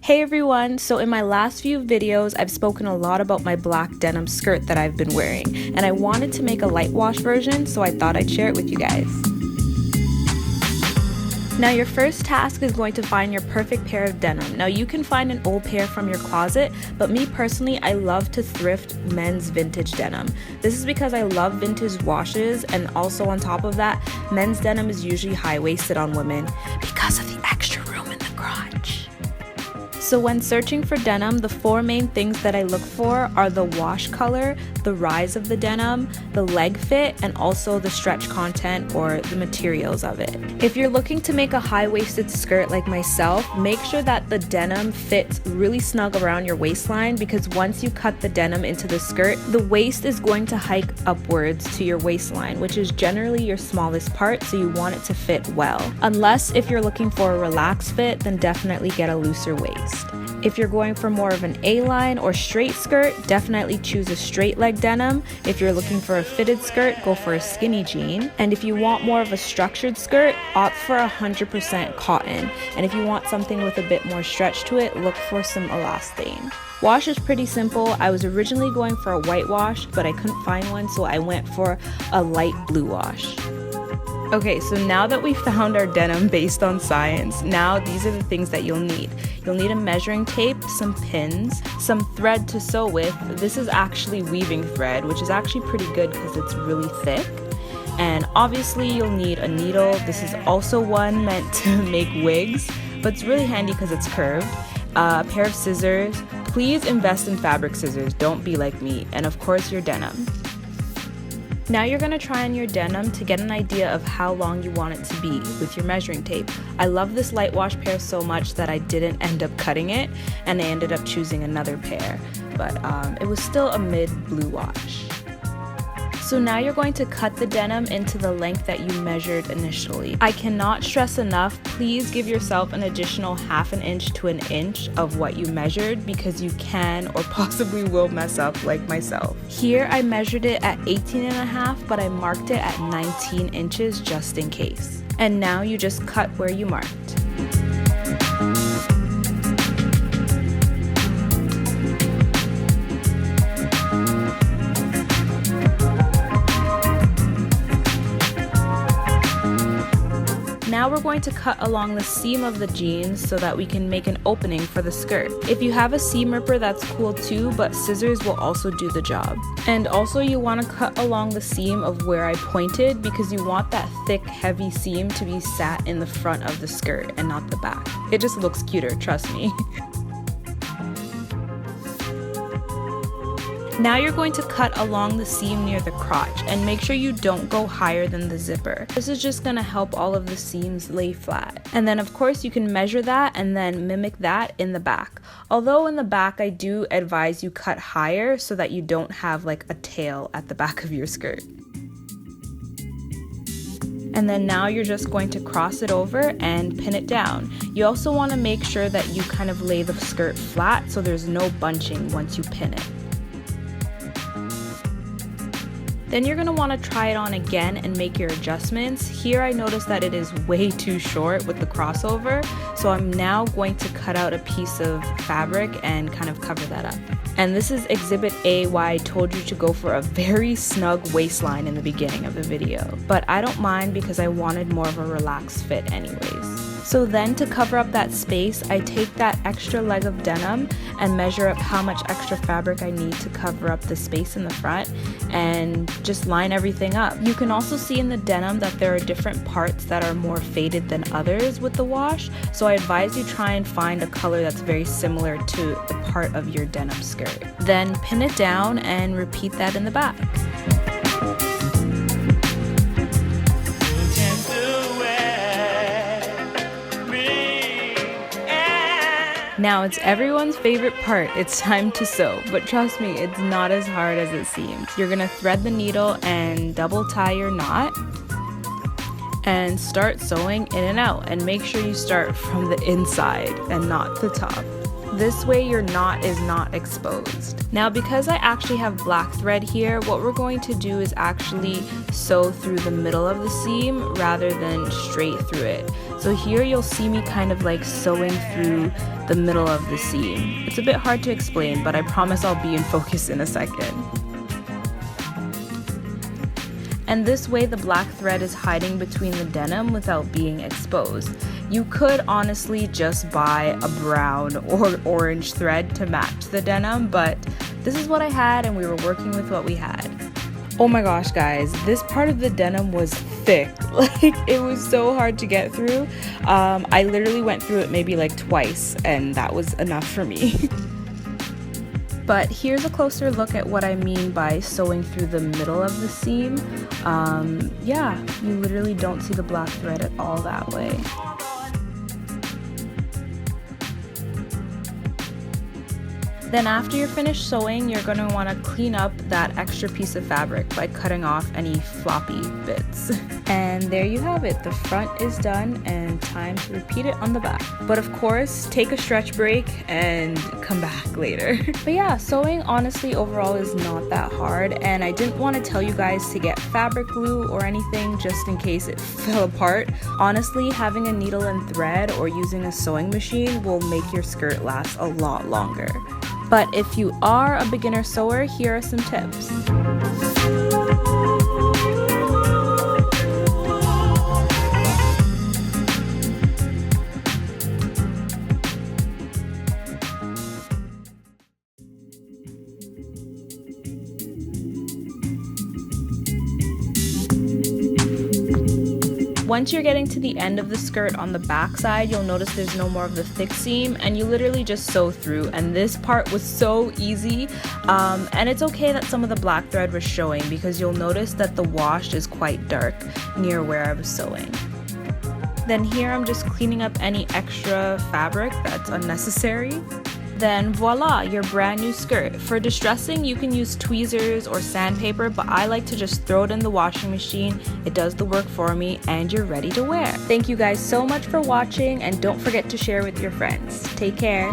Hey everyone, so in my last few videos I've spoken a lot about my black denim skirt that I've been wearing, and I wanted to make a light wash version, so I thought I'd share it with you guys. Now your first task is going to find your perfect pair of denim. Now you can find an old pair from your closet, but me personally, I love to thrift men's vintage denim. This is because I love vintage washes, and also on top of that, men's denim is usually high-waisted on women because of the extra room in the crotch. So when searching for denim, the four main things that I look for are the wash color, the rise of the denim, the leg fit, and also the stretch content or the materials of it. If you're looking to make a high-waisted skirt like myself, make sure that the denim fits really snug around your waistline, because once you cut the denim into the skirt, the waist is going to hike upwards to your waistline, which is generally your smallest part, so you want it to fit well. Unless if you're looking for a relaxed fit, then definitely get a looser waist. If you're going for more of an A-line or straight skirt, definitely choose a straight leg denim. If you're looking for a fitted skirt, go for a skinny jean. And if you want more of a structured skirt, opt for 100% cotton. And if you want something with a bit more stretch to it, look for some elastane. Wash is pretty simple. I was originally going for a white wash, but I couldn't find one, so I went for a light blue wash. Okay, so now that we found our denim based on science, now these are the things that you'll need. You'll need a measuring tape, some pins, some thread to sew with. This is actually weaving thread, which is actually pretty good because it's really thick. And obviously you'll need a needle. This is also one meant to make wigs, but it's really handy because it's curved. A pair of scissors. Please invest in fabric scissors, don't be like me. And of course your denim. Now you're going to try on your denim to get an idea of how long you want it to be with your measuring tape. I love this light wash pair so much that I didn't end up cutting it, and I ended up choosing another pair, but it was still a mid blue wash. So now you're going to cut the denim into the length that you measured initially. I cannot stress enough, please give yourself an additional ½ inch to an inch of what you measured, because you can or possibly will mess up like myself. Here I measured it at 18.5, but I marked it at 19 inches just in case. And now you just cut where you marked. Now we're going to cut along the seam of the jeans so that we can make an opening for the skirt. If you have a seam ripper, that's cool too, but scissors will also do the job. And also you want to cut along the seam of where I pointed, because you want that thick, heavy seam to be sat in the front of the skirt and not the back. It just looks cuter, trust me. Now you're going to cut along the seam near the crotch, and make sure you don't go higher than the zipper. This is just going to help all of the seams lay flat. And then of course you can measure that and then mimic that in the back. Although in the back I do advise you cut higher so that you don't have like a tail at the back of your skirt. And then now you're just going to cross it over and pin it down. You also want to make sure that you kind of lay the skirt flat so there's no bunching once you pin it. Then you're going to want to try it on again and make your adjustments. Here I noticed that it is way too short with the crossover, so I'm now going to cut out a piece of fabric and kind of cover that up. And this is Exhibit A, why I told you to go for a very snug waistline in the beginning of the video. But I don't mind because I wanted more of a relaxed fit anyways. So then to cover up that space, I take that extra leg of denim and measure up how much extra fabric I need to cover up the space in the front and just line everything up. You can also see in the denim that there are different parts that are more faded than others with the wash, so I advise you try and find a color that's very similar to the part of your denim skirt. Then pin it down and repeat that in the back. Now it's everyone's favorite part, it's time to sew, but trust me, it's not as hard as it seems. You're gonna thread the needle and double tie your knot and start sewing in and out, and make sure you start from the inside and not the top. This way your knot is not exposed. Now because I actually have black thread here, what we're going to do is actually sew through the middle of the seam rather than straight through it. So here you'll see me kind of like sewing through the middle of the seam. It's a bit hard to explain, but I promise I'll be in focus in a second. And this way the black thread is hiding between the denim without being exposed. You could honestly just buy a brown or orange thread to match the denim, but this is what I had and we were working with what we had. Oh my gosh guys, this part of the denim was thick. Like, it was so hard to get through. I literally went through it maybe like twice and that was enough for me. But here's a closer look at what I mean by sewing through the middle of the seam. Yeah, you literally don't see the black thread at all that way. Then after you're finished sewing, you're going to want to clean up that extra piece of fabric by cutting off any floppy bits. And there you have it. The front is done and time to repeat it on the back. But of course, take a stretch break and come back later. But yeah, sewing honestly overall is not that hard, and I didn't want to tell you guys to get fabric glue or anything just in case it fell apart. Honestly, having a needle and thread or using a sewing machine will make your skirt last a lot longer. But if you are a beginner sewer, here are some tips. Once you're getting to the end of the skirt on the back side, you'll notice there's no more of the thick seam and you literally just sew through, and this part was so easy. And it's okay that some of the black thread was showing because you'll notice that the wash is quite dark near where I was sewing. Then here I'm just cleaning up any extra fabric that's unnecessary. Then voila, your brand new skirt. For distressing, you can use tweezers or sandpaper, but I like to just throw it in the washing machine. It does the work for me and you're ready to wear. Thank you guys so much for watching, and don't forget to share with your friends. Take care.